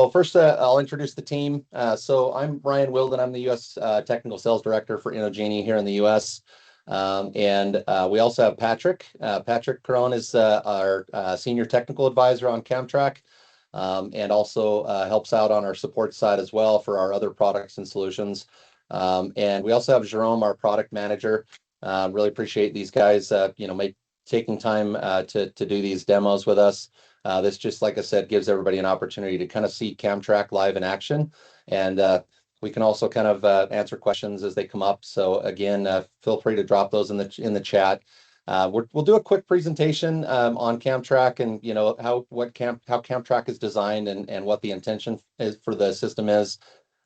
Well, first, I'll introduce the team. So I'm Brian Wilden. I'm the U.S. Technical Sales Director for INOGENI here in the U.S. And we also have Patrick. Patrick Caron is our Senior Technical Advisor on CAMTRAK, and also helps out on our support side as well for our other products and solutions. And we also have Jerome, our Product Manager. Really appreciate these guys, taking time to do these demos with us. This just, like I said, gives everybody an opportunity to kind of see CAMTRAK live in action. And we can also kind of answer questions as they come up. So again, feel free to drop those in the chat. We'll do a quick presentation on CAMTRAK and how CAMTRAK is designed and what the intention is for the system is.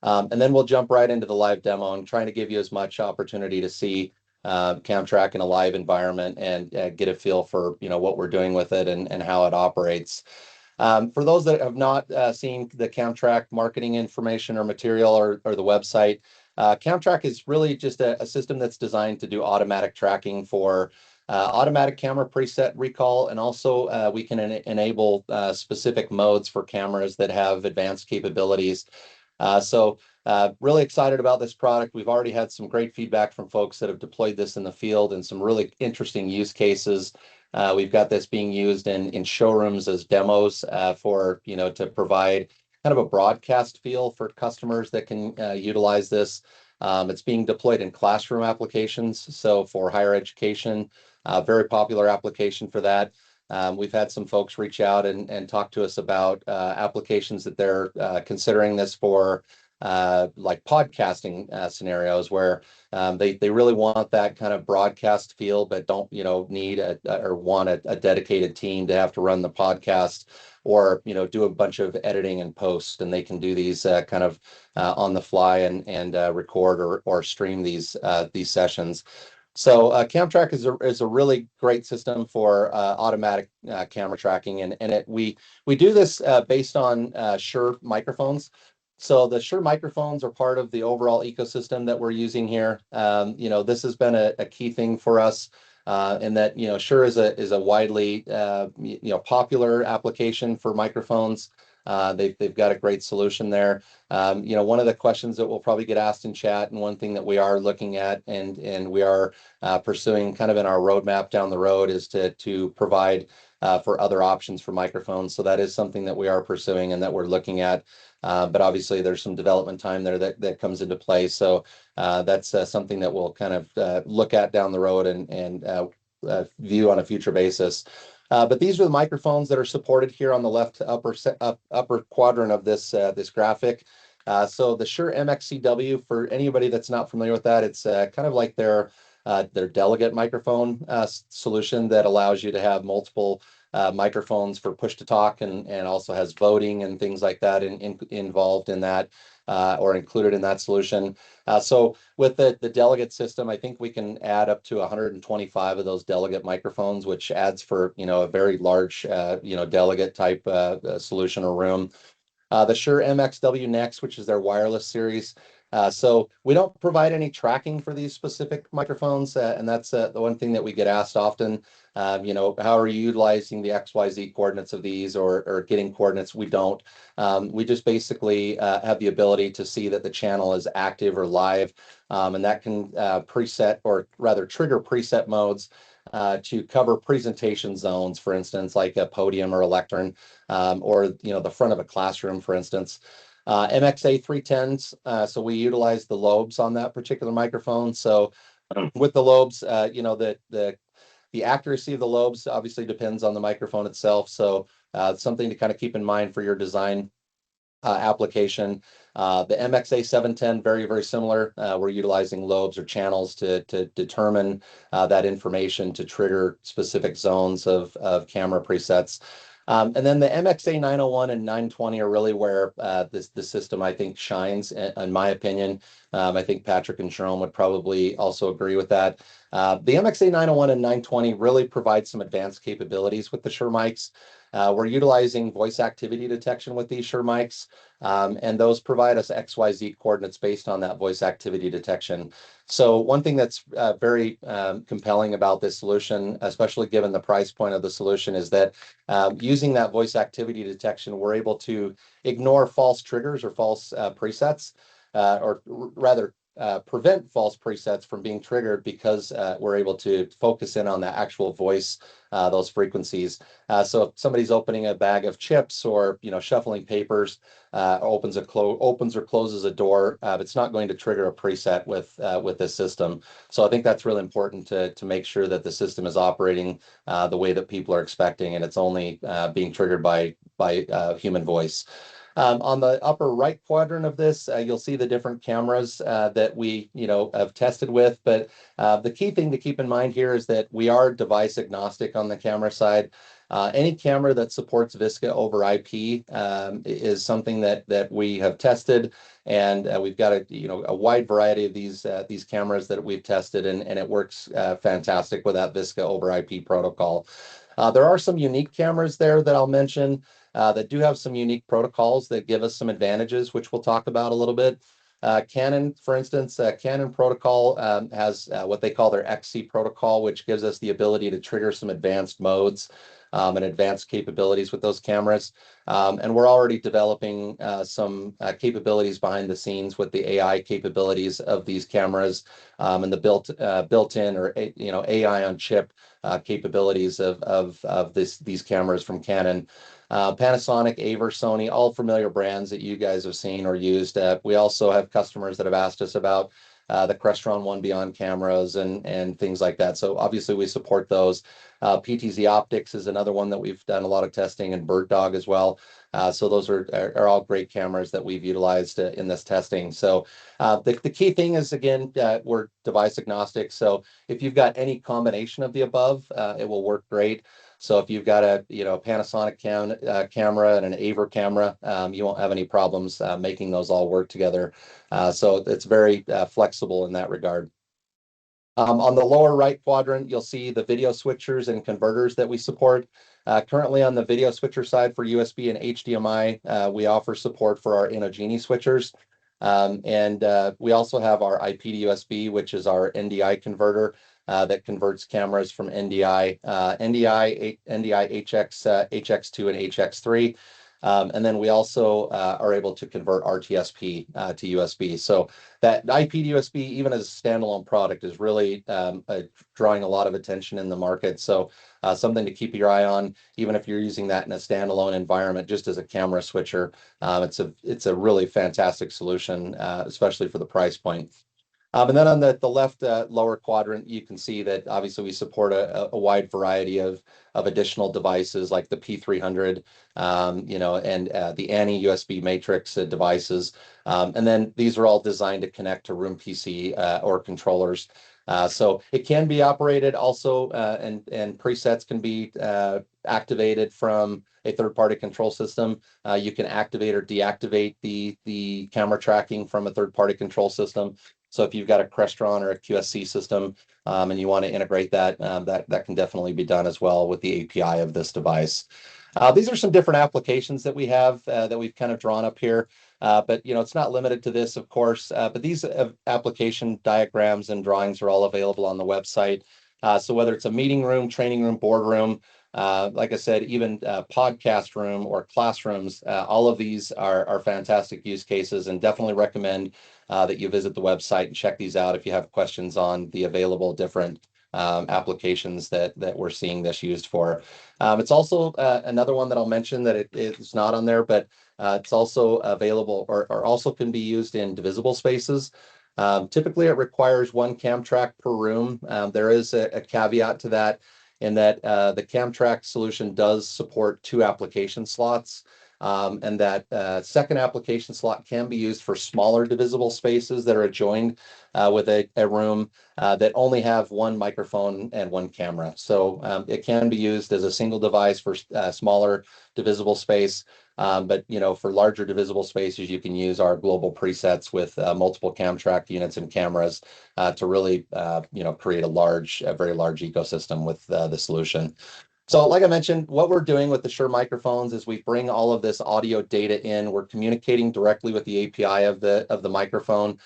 And then we'll jump right into the live demo and trying to give you as much opportunity to see CAMTRAK in a live environment and get a feel for what we're doing with it and how it operates. For those that have not seen the CAMTRAK marketing information or material or the website, CAMTRAK is really just a system that's designed to do automatic tracking for automatic camera preset recall, and also we can enable specific modes for cameras that have advanced capabilities. So really excited about this product. We've already had some great feedback from folks that have deployed this in the field and some really interesting use cases. We've got this being used in showrooms as demos to provide kind of a broadcast feel for customers that can utilize this. It's being deployed in classroom applications, so for higher education, very popular application for that. We've had some folks reach out and talk to us about applications that they're considering this for, like podcasting scenarios where they really want that kind of broadcast feel, but don't need or want a dedicated team to have to run the podcast or do a bunch of editing and post, and they can do these kind of on the fly and record or stream these sessions. So CAMTRAK is a really great system for automatic camera tracking, and we do this based on Shure microphones. So the Shure microphones are part of the overall ecosystem that we're using here. This has been a key thing for us, in that Shure is a widely popular application for microphones. They've got a great solution there. One of the questions that will probably get asked in chat, and one thing that we are looking at and we are pursuing kind of in our roadmap down the road, is to provide for other options for microphones. So that is something that we are pursuing and that we're looking at. But obviously there's some development time there that comes into play. So that's something that we'll kind of look at down the road and view on a future basis. But these are the microphones that are supported here on the left upper quadrant of this graphic. So the Shure MXCW, for anybody that's not familiar with that, it's kind of like their delegate microphone solution that allows you to have multiple microphones for push to talk, and also has voting and things like that involved in that, or included in that solution. So with the delegate system, I think we can add up to 125 of those delegate microphones, which adds for a very large delegate type solution or room. The Shure MXW Next, which is their wireless series. So we don't provide any tracking for these specific microphones, and that's the one thing that we get asked often. How are you utilizing the XYZ coordinates of these, or getting coordinates? We don't. We just basically have the ability to see that the channel is active or live, and that can preset, or rather trigger preset modes to cover presentation zones, for instance, like a podium or a lectern, or the front of a classroom, for instance. MXA 310s, so we utilize the lobes on that particular microphone. So with the lobes, the accuracy of the lobes obviously depends on the microphone itself. So something to kind of keep in mind for your design application. The MXA 710, very, very similar. We're utilizing lobes or channels to determine that information to trigger specific zones of camera presets. And then the MXA 901 and 920 are really where the system, I think, shines, in my opinion. I think Patrick and Jerome would probably also agree with that. The MXA 901 and 920 really provide some advanced capabilities with the Shure mics. We're utilizing voice activity detection with these Shure mics, and those provide us XYZ coordinates based on that voice activity detection. So one thing that's very compelling about this solution, especially given the price point of the solution, is that using that voice activity detection, we're able to ignore false triggers or false presets, or rather prevent false presets from being triggered because we're able to focus in on the actual voice, those frequencies. So if somebody's opening a bag of chips or shuffling papers, opens or closes a door, it's not going to trigger a preset with this system. So I think that's really important to make sure that the system is operating the way that people are expecting, and it's only being triggered by human voice. On the upper right quadrant of this, you'll see the different cameras that we, have tested with. But the key thing to keep in mind here is that we are device agnostic on the camera side. Any camera that supports VSCA over IP is something that we have tested, and we've got a wide variety of these cameras that we've tested, and it works fantastic with that VSCA over IP protocol. There are some unique cameras there that I'll mention that do have some unique protocols that give us some advantages, which we'll talk about a little bit. Canon, for instance, Canon protocol has what they call their XC protocol, which gives us the ability to trigger some advanced modes and advanced capabilities with those cameras. And we're already developing some capabilities behind the scenes with the AI capabilities of these cameras and the built-in or AI on chip capabilities of these cameras from Canon. Panasonic, Aver, Sony, all familiar brands that you guys have seen or used. We also have customers that have asked us about the Crestron One Beyond cameras and things like that. So obviously we support those. PTZ Optics is another one that we've done a lot of testing, and Bird Dog as well. So those are all great cameras that we've utilized in this testing. So the key thing is, again, we're device agnostic. So if you've got any combination of the above, it will work great. So if you've got a Panasonic camera and an Aver camera, you won't have any problems making those all work together. So it's very flexible in that regard. On the lower right quadrant, you'll see the video switchers and converters that we support. Currently on the video switcher side for USB and HDMI, we offer support for our INOGENI switchers. And we also have our IP to USB, which is our NDI converter that converts cameras from NDI, NDI HX, HX2, and HX3. And then we also are able to convert RTSP to USB. So that IP to USB, even as a standalone product, is really drawing a lot of attention in the market. So something to keep your eye on, even if you're using that in a standalone environment, just as a camera switcher. It's a really fantastic solution, especially for the price point. And then on the left lower quadrant, you can see that obviously we support a wide variety of additional devices like the P300, and the ANI USB Matrix devices. And then these are all designed to connect to room PC or controllers. So it can be operated also, and presets can be activated from a third-party control system. You can activate or deactivate the camera tracking from a third-party control system. So if you've got a Crestron or a QSC system and you want to integrate that, that can definitely be done as well with the API of this device. These are some different applications that we have that we've kind of drawn up here. But it's not limited to this, of course. But these application diagrams and drawings are all available on the website. So whether it's a meeting room, training room, boardroom, like I said, even podcast room or classrooms, all of these are fantastic use cases, and definitely recommend that you visit the website and check these out if you have questions on the available different applications that we're seeing this used for. It's also another one that I'll mention that it's not on there, but it's also available or also can be used in divisible spaces. Typically, it requires one CAMTRACK per room. There is a caveat to that, in that the CAMTRACK solution does support 2 application slots. And that second application slot can be used for smaller divisible spaces that are adjoined with a room that only have one microphone and one camera. So it can be used as a single device for smaller divisible space. But for larger divisible spaces, you can use our global presets with multiple CAMTRACK units and cameras to really create a very large ecosystem with the solution. So like I mentioned, what we're doing with the Shure microphones is we bring all of this audio data in. We're communicating directly with the API of the microphone.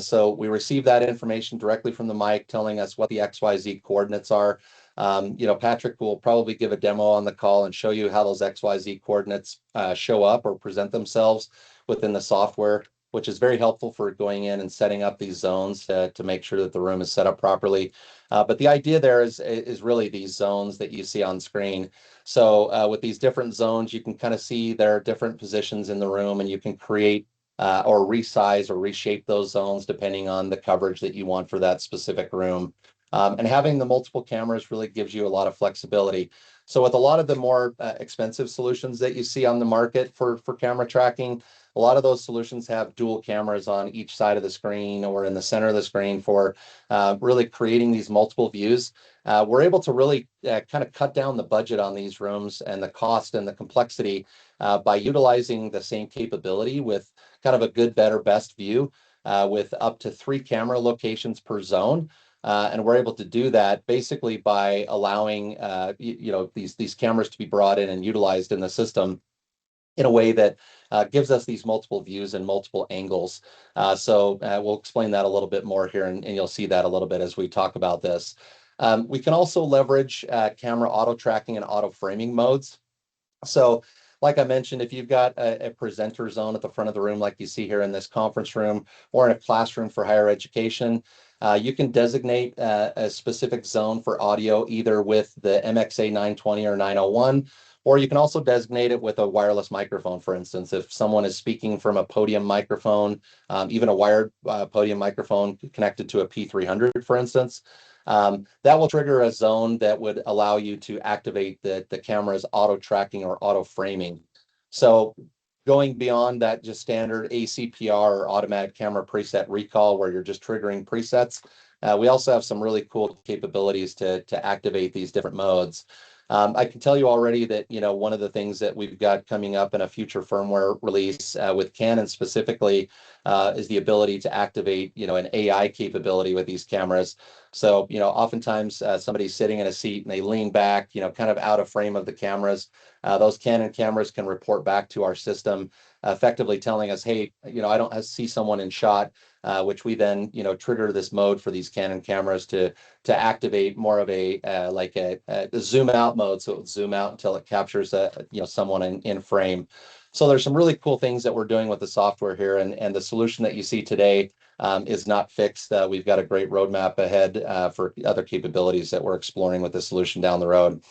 So we receive that information directly from the mic, telling us what the XYZ coordinates are. Patrick will probably give a demo on the call and show you how those XYZ coordinates show up or present themselves within the software, which is very helpful for going in and setting up these zones to make sure that the room is set up properly. But the idea there is really these zones that you see on screen. So with these different zones, you can kind of see there are different positions in the room, and you can create or resize or reshape those zones depending on the coverage that you want for that specific room. And having the multiple cameras really gives you a lot of flexibility. So with a lot of the more expensive solutions that you see on the market for camera tracking, a lot of those solutions have dual cameras on each side of the screen or in the center of the screen for really creating these multiple views. We're able to really kind of cut down the budget on these rooms and the cost and the complexity by utilizing the same capability with kind of a good, better, best view with up to 3 camera locations per zone. And we're able to do that basically by allowing these cameras to be brought in and utilized in the system in a way that gives us these multiple views and multiple angles. So we'll explain that a little bit more here, and you'll see that a little bit as we talk about this. We can also leverage camera auto tracking and auto framing modes. So like I mentioned, if you've got a presenter zone at the front of the room, like you see here in this conference room or in a classroom for higher education, you can designate a specific zone for audio either with the MXA 920 or 901, or you can also designate it with a wireless microphone, for instance. If someone is speaking from a podium microphone, even a wired podium microphone connected to a P300, for instance, that will trigger a zone that would allow you to activate the camera's auto tracking or auto framing. So going beyond that just standard ACPR or automatic camera preset recall where you're just triggering presets, we also have some really cool capabilities to activate these different modes. I can tell you already that, one of the things that we've got coming up in a future firmware release with Canon specifically is the ability to activate, an AI capability with these cameras. So, oftentimes somebody's sitting in a seat and they lean back, kind of out of frame of the cameras. Those Canon cameras can report back to our system, effectively telling us, hey, I don't see someone in shot, which we then, trigger this mode for these Canon cameras to activate more of a zoom out mode. So it would zoom out until it captures someone in frame. So there's some really cool things that we're doing with the software here, and the solution that you see today is not fixed. We've got a great roadmap ahead for other capabilities that we're exploring with the solution down the road.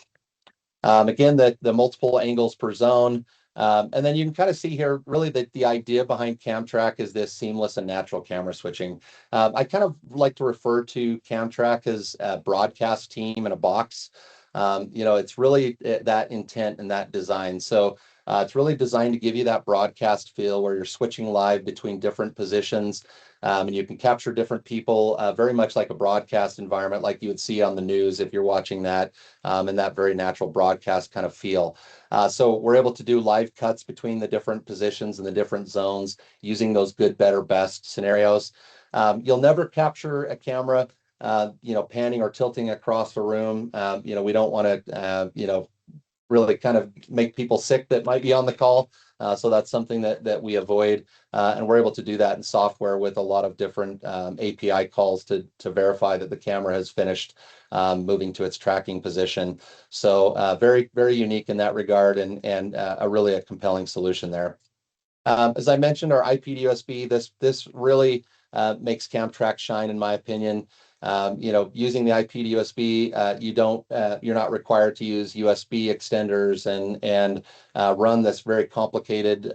Again, the multiple angles per zone. And then you can kind of see here, really the idea behind CAMTRACK is this seamless and natural camera switching. I kind of like to refer to CAMTRACK as a broadcast team in a box. It's really that intent and that design. So it's really designed to give you that broadcast feel where you're switching live between different positions. And you can capture different people very much like a broadcast environment, like you would see on the news if you're watching that, and that very natural broadcast kind of feel. So we're able to do live cuts between the different positions and the different zones using those good, better, best scenarios. You'll never capture a camera, panning or tilting across the room. We don't want to, really kind of make people sick that might be on the call. So that's something that we avoid. And we're able to do that in software with a lot of different API calls to verify that the camera has finished moving to its tracking position. So very, very unique in that regard, and a really a compelling solution there. As I mentioned, our IP-to-USB, this really makes CAMTRACK shine, in my opinion. Using the IP-to-USB, you're not required to use USB extenders and run this very complicated,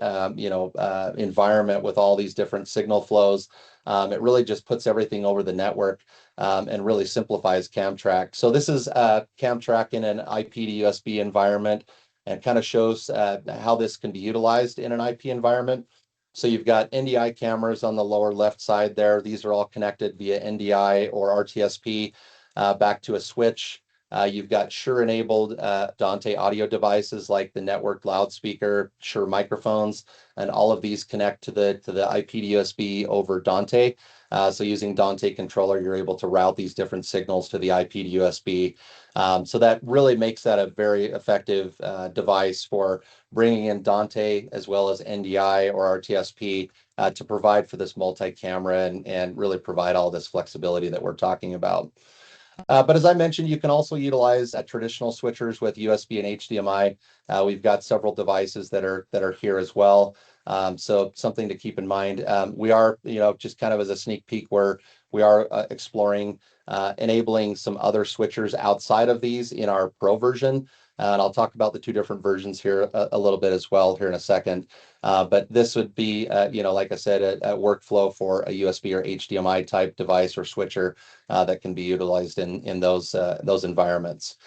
environment with all these different signal flows. It really just puts everything over the network and really simplifies CAMTRACK. So this is CAMTRACK in an IP-to-USB environment, and kind of shows how this can be utilized in an IP environment. So you've got NDI cameras on the lower left side there. These are all connected via NDI or RTSP back to a switch. You've got Shure-enabled Dante audio devices like the network loudspeaker, Shure microphones, and all of these connect to the IP to USB over Dante. So using Dante controller, you're able to route these different signals to the IP to USB. So that really makes that a very effective device for bringing in Dante as well as NDI or RTSP to provide for this multi-camera and really provide all this flexibility that we're talking about. But as I mentioned, you can also utilize traditional switchers with USB and HDMI. We've got several devices that are here as well. So something to keep in mind. We are, just kind of as a sneak peek, where we are exploring enabling some other switchers outside of these in our Pro version. And I'll talk about the two different versions here a little bit as well here in a second. But this would be, like I said, a workflow for a USB or HDMI type device or switcher that can be utilized in those environments.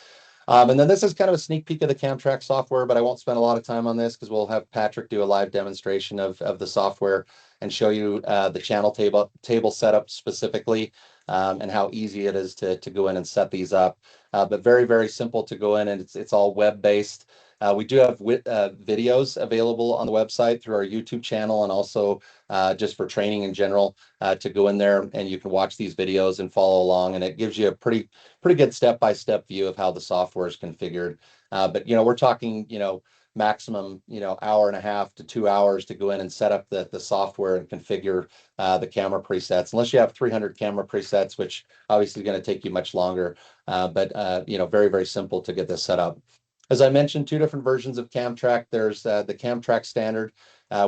And then this is kind of a sneak peek of the CAMTRAK software, but I won't spend a lot of time on this because we'll have Patrick do a live demonstration of the software and show you the channel table setup specifically, and how easy it is to go in and set these up. But very, very simple to go in, and it's all web-based. We do have videos available on the website through our YouTube channel, and also just for training in general to go in there, and you can watch these videos and follow along, and it gives you a pretty good step-by-step view of how the software is configured. But we're talking maximum hour and a half to 2 hours to go in and set up the software and configure the camera presets, unless you have 300 camera presets, which obviously is going to take you much longer. But very, very simple to get this set up. As I mentioned, two different versions of CAMTRAK. There's the CAMTRAK standard,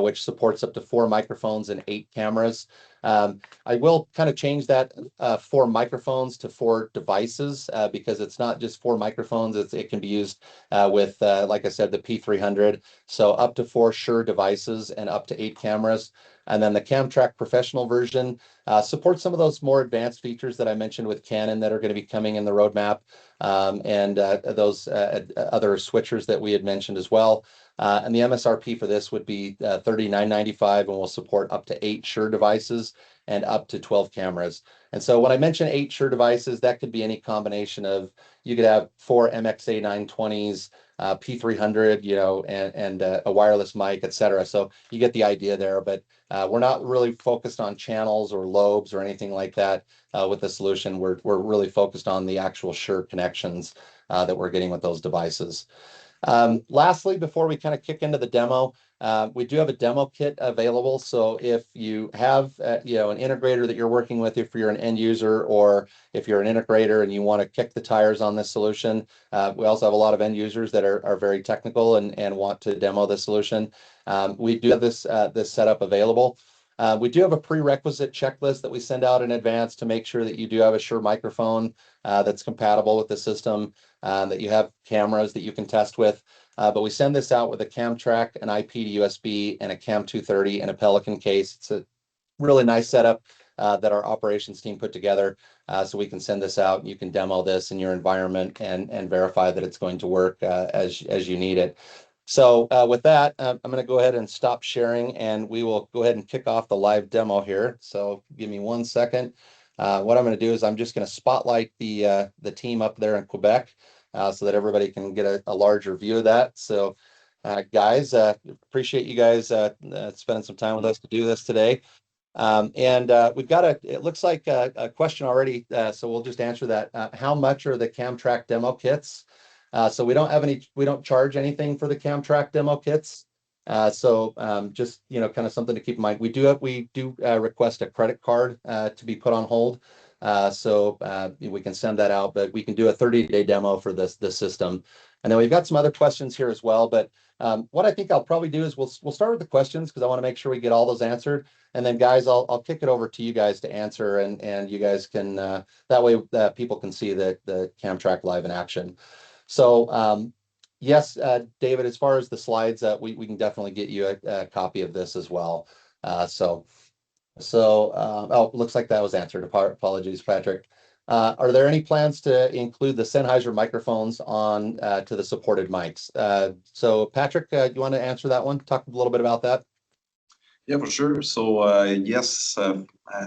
which supports up to 4 microphones and 8 cameras. I will kind of change that 4 microphones to 4 devices because it's not just 4 microphones. It can be used with, like I said, the P300. So up to 4 Shure devices and up to 8 cameras. And then the CAMTRAK Professional version supports some of those more advanced features that I mentioned with Canon that are going to be coming in the roadmap, and those other switchers that we had mentioned as well. And the MSRP for this would be $39.95, and will support up to 8 Shure devices and up to 12 cameras. And so when I mention 8 Shure devices, that could be any combination of, you could have 4 MXA 920s, P300, and a wireless mic, etc. So you get the idea there, but we're not really focused on channels or lobes or anything like that with the solution. We're really focused on the actual Shure connections that we're getting with those devices. Lastly, before we kind of kick into the demo, we do have a demo kit available. So if you have an integrator that you're working with, if you're an end user, or if you're an integrator and you want to kick the tires on this solution, we also have a lot of end users that are very technical and want to demo the solution. We do have this setup available. We do have a prerequisite checklist that we send out in advance to make sure that you do have a Shure microphone that's compatible with the system, that you have cameras that you can test with. But we send this out with a CAMTRAK, an IP to USB, and a CAM230 and a Pelican case. It's a really nice setup that our operations team put together, so we can send this out and you can demo this in your environment and verify that it's going to work as you need it. So with that, I'm going to go ahead and stop sharing, and we will go ahead and kick off the live demo here. So give me 1 second. What I'm going to do is I'm just going to spotlight the team up there in Quebec so that everybody can get a larger view of that. So guys, appreciate you guys spending some time with us to do this today. And we've got it looks like a question already, so we'll just answer that. How much are the CAMTRAK demo kits? So we don't charge anything for the CAMTRAK demo kits. So just kind of something to keep in mind. We do request a credit card to be put on hold. So we can send that out, but we can do a 30-day demo for this system. And then we've got some other questions here as well. But what I think I'll probably do is we'll start with the questions, because I want to make sure we get all those answered. And then guys, I'll kick it over to you guys to answer, and you guys can that way people can see the CAMTRAK live in action. So yes, David, as far as the slides, we can definitely get you a copy of this as well. Oh, looks like that was answered. Apologies, Patrick. Are there any plans to include the Sennheiser microphones on to the supported mics? So Patrick, you want to answer that one? Talk a little bit about that. Yeah, for sure. So yes,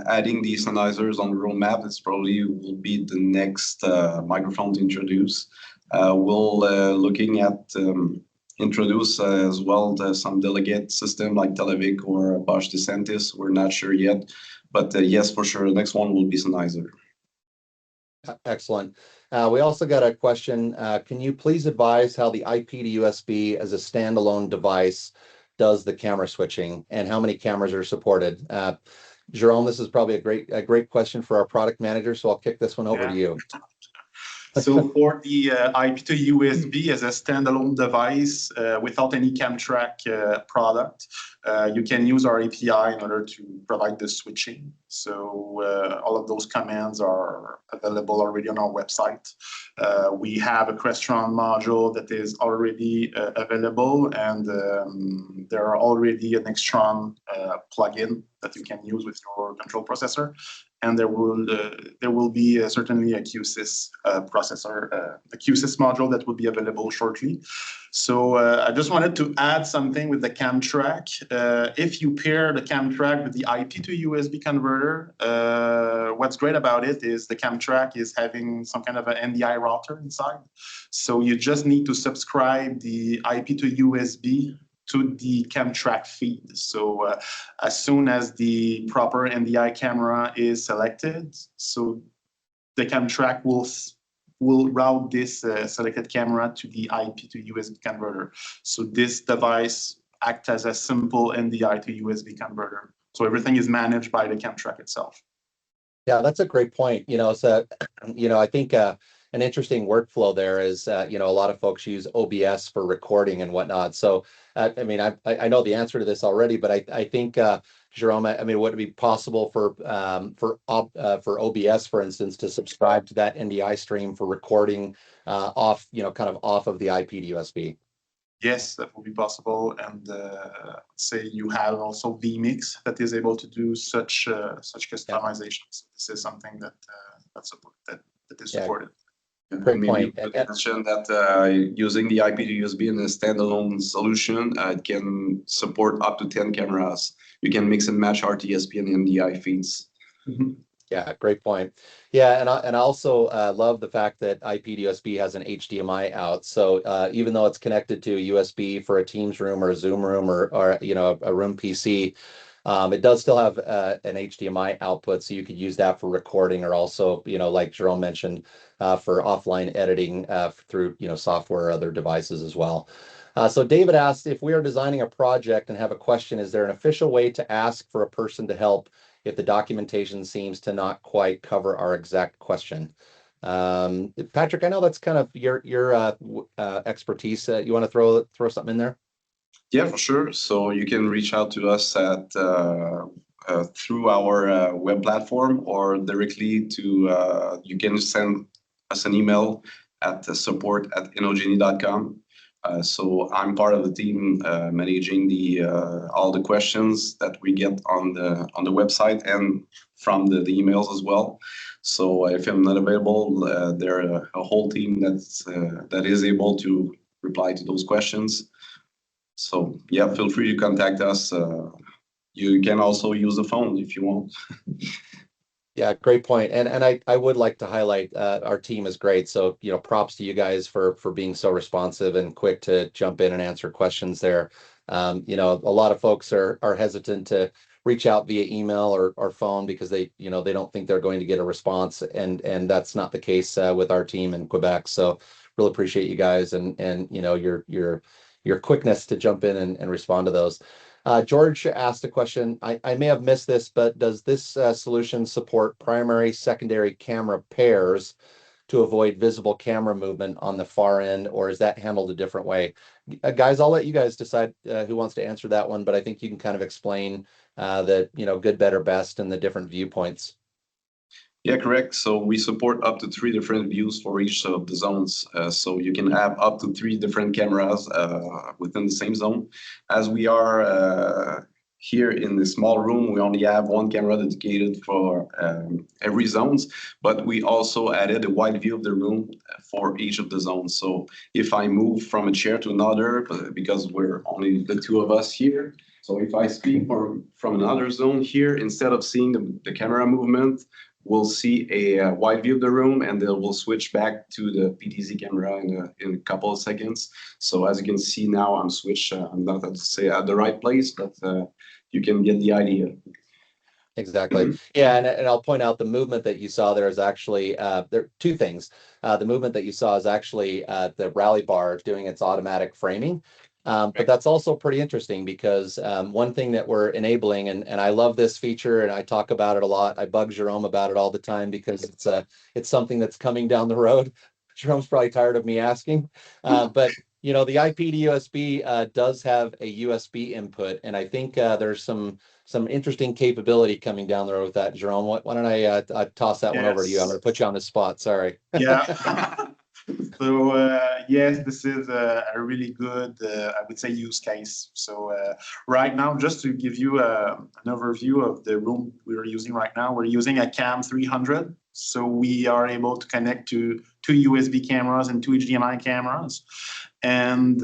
adding the sennheisers on the roadmap, it's probably will be the next microphone to introduce. We'll looking at introduce as well some delegate system like Televic or Bosch DeSantis. We're not sure yet, but yes, for sure, the next one will be Sennheiser. Excellent. We also got a question. Can you please advise how the IP to USB as a standalone device does the camera switching and how many cameras are supported? Jerome, this is probably a great question for our product manager, so I'll kick this one over to you. So for the IP to USB as a standalone device without any CAMTRAK product, you can use our API in order to provide the switching. So all of those commands are available already on our website. We have a Crestron module that is already available, and there are already an Extron plugin that you can use with your control processor. And there will be certainly a QSys processor, a QSys module that will be available shortly. So I just wanted to add something with the CAMTRAK. If you pair the CAMTRAK with the IP to USB converter, what's great about it is the CAMTRAK is having some kind of an NDI router inside. So you just need to subscribe the IP to USB to the CAMTRAK feed. So as soon as the proper NDI camera is selected, so the CAMTRAK will route this selected camera to the IP to USB converter. So this device acts as a simple NDI to USB converter. So everything is managed by the CAMTRAK itself. Yeah, that's a great point. So, I think an interesting workflow there is, a lot of folks use OBS for recording and whatnot. So, I mean, I know the answer to this already, but I think, Jerome, I mean, would it be possible for OBS, for instance, to subscribe to that NDI stream for recording off, kind of off of the IP to USB? Yes, that will be possible. And say you have also vMix that is able to do such customizations. Yeah. This is something that that is supported. Yeah. Great point. And mention that using the IP to USB in a standalone solution, it can support up to 10 cameras. You can mix and match RTSP and NDI feeds. Mm-hmm. Yeah, great point. Yeah, and I also love the fact that IP to USB has an HDMI out. So even though it's connected to USB for a Teams room or a Zoom room or a room PC, it does still have an HDMI output, so you could use that for recording or also, like Jerome mentioned, for offline editing through software or other devices as well. So David asked, if we are designing a project and have a question, is there an official way to ask for a person to help if the documentation seems to not quite cover our exact question? Patrick, I know that's kind of your expertise. You want to throw something in there? Yeah, for sure. So you can reach out to us at through our web platform or directly to you can send us an email at support@inogeni.com. So I'm part of the team managing all the questions that we get on the website and from the emails as well. So if I'm not available, there's a whole team that is able to reply to those questions. So yeah, feel free to contact us. You can also use the phone if you want. Yeah, great point. And I would like to highlight our team is great. So, props to you guys for being so responsive and quick to jump in and answer questions there. A lot of folks are hesitant to reach out via email or phone because they don't think they're going to get a response. And that's not the case with our team in Quebec. So really appreciate you guys and your quickness to jump in and respond to those. George asked a question. I may have missed this, but does this solution support primary, secondary camera pairs to avoid visible camera movement on the far end, or is that handled a different way? Guys, I'll let you guys decide who wants to answer that one, but I think you can kind of explain the good, better, best, and the different viewpoints. Yeah, correct. So we support up to 3 different views for each of the zones. So you can have up to 3 different cameras within the same zone. As we are here in the small room, we only have 1 camera dedicated for every zones, but we also added a wide view of the room for each of the zones. So if I move from a chair to another, because we're only the 2 of us here, So if I speak from another zone here, instead of seeing the camera movement, we'll see a wide view of the room, and then we'll switch back to the PTZ camera in a couple of seconds. So as you can see now, I'm switched. I'm not to say at the right place, but you can get the idea. Exactly. Yeah, and I'll point out the movement that you saw there is actually there are two things. The movement that you saw is actually the rally bar doing its automatic framing. But that's also pretty interesting because one thing that we're enabling, and I love this feature and I talk about it a lot. I bug Jerome about it all the time because it's something that's coming down the road. Jerome's probably tired of me asking, but you know, the IP to USB does have a USB input, and I think there's some interesting capability coming down the road with that. Jerome, why don't I toss that one over to you? I'm going to put you on the spot. Sorry. Yeah. So yes, this is a really good, I would say, use case. So right now, just to give you an overview of the room we're using right now, we're using a CAM 300. So we are able to connect to 2 USB cameras and 2 HDMI cameras. And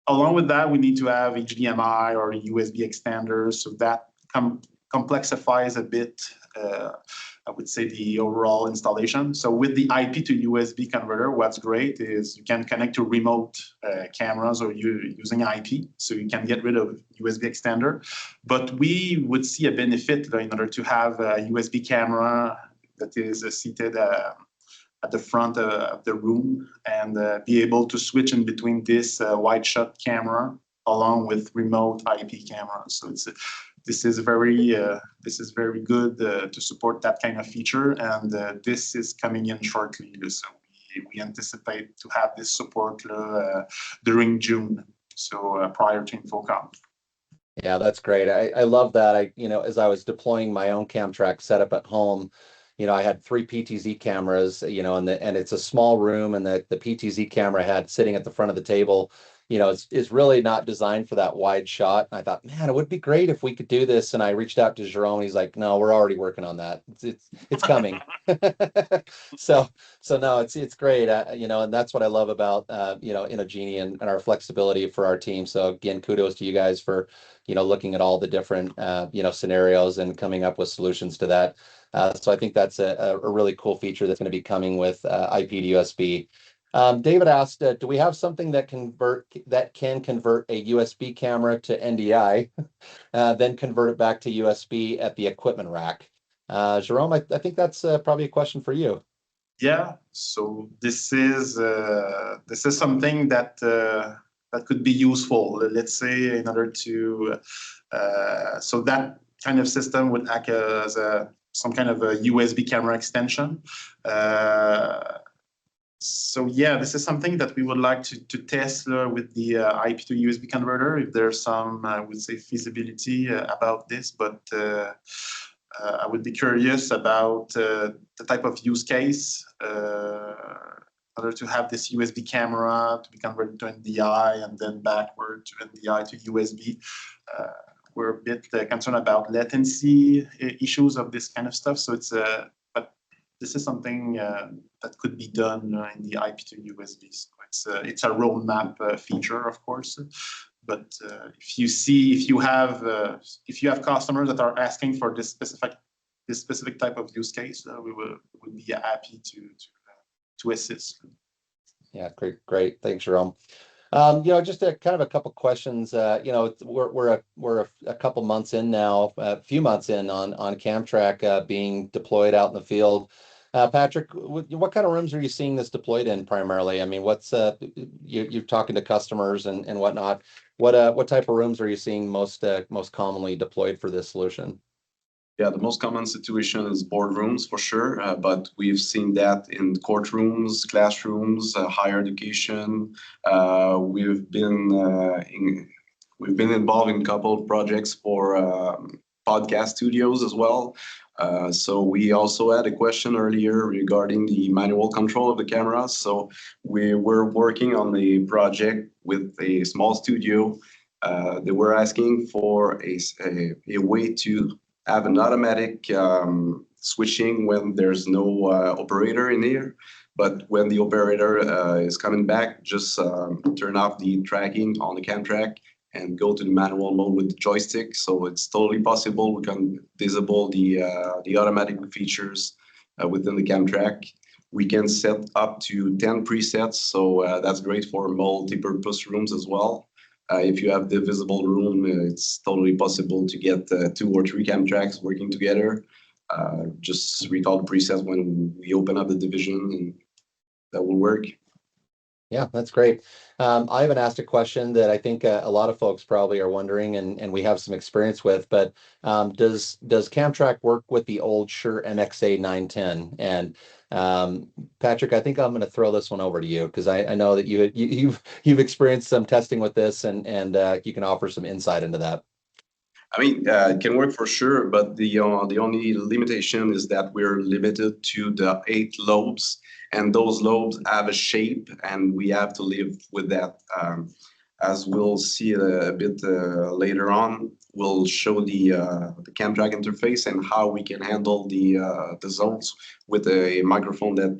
along with that, we need to have HDMI or USB extenders. So that complexifies a bit, I would say, the overall installation. So with the IP to USB converter, what's great is you can connect to remote cameras or using IP, so you can get rid of USB extender. But we would see a benefit in order to have a USB camera that is seated at the front of the room and be able to switch in between this wide shot camera along with remote IP cameras. So this is very good to support that kind of feature, and this is coming in shortly. So we anticipate to have this support during June, so prior to InfoComm. Yeah, that's great. I love that. You know, as I was deploying my own CAMTRAK setup at home, you know, I had 3 PTZ cameras, you know, and it's a small room, and the PTZ camera I had sitting at the front of the table, you know, it's really not designed for that wide shot. And I thought, man, it would be great if we could do this. And I reached out to Jerome. He's like, no, we're already working on that. It's coming. So no, it's great. You know, and that's what I love about you know, INOGENI and our flexibility for our team. So again, kudos to you guys for, you know, looking at all the different you know, scenarios and coming up with solutions to that. So I think that's a really cool feature that's going to be coming with IP to USB. David asked, do we have something that can convert a USB camera to NDI, then convert it back to USB at the equipment rack? Jerome, I think that's probably a question for you. Yeah, so this is something that that could be useful. Let's say in order to so that kind of system would act as some kind of a USB camera extension. So yeah, this is something that we would like to test with the IP to USB converter, if there's some, I would say, feasibility about this, but I would be curious about the type of use case in order to have this USB camera to be converted to NDI and then backward to NDI to USB. We're a bit concerned about latency issues of this kind of stuff, so it's but this is something that could be done in the IP to USB. So it's a roadmap feature, of course. But if you have customers that are asking for this specific type of use case, we would be happy to assist. Yeah, great. Thanks, Jerome. You know, just kind of a couple questions. You know, we're a couple months in now, a few months in on CAMTRAK being deployed out in the field. Patrick, what kind of rooms are you seeing this deployed in primarily? I mean, what's you're talking to customers and whatnot. What type of rooms are you seeing most commonly deployed for this solution? Yeah, the most common situation is boardrooms for sure, but we've seen that in courtrooms, classrooms, higher education. We've been involved in a couple of projects for podcast studios as well. So we also had a question earlier regarding the manual control of the camera. So we were working on the project with a small studio. They were asking for a way to have an automatic switching when there's no operator in here. But when the operator is coming back, just turn off the tracking on the CAMTRAK and go to the manual mode with the joystick. So it's totally possible. We can disable the automatic features within the CAMTRAK. We can set up to 10 presets, so that's great for multi-purpose rooms as well. If you have the visible room, it's totally possible to get 2 or 3 CAMTRAKs working together. Just recall the presets when we open up the division, and that will work. Yeah, that's great. I haven't asked a question that I think a lot of folks probably are wondering, and we have some experience with, but does CAMTRAK work with the old Shure MXA 910? And Patrick, I think I'm going to throw this one over to you because I know that you've experienced some testing with this, and you can offer some insight into that. I mean, it can work for sure, but the only limitation is that we're limited to the 8 lobes, and those lobes have a shape, and we have to live with that. As we'll see a bit later on, we'll show the CAMTRAK interface and how we can handle the zones with a microphone that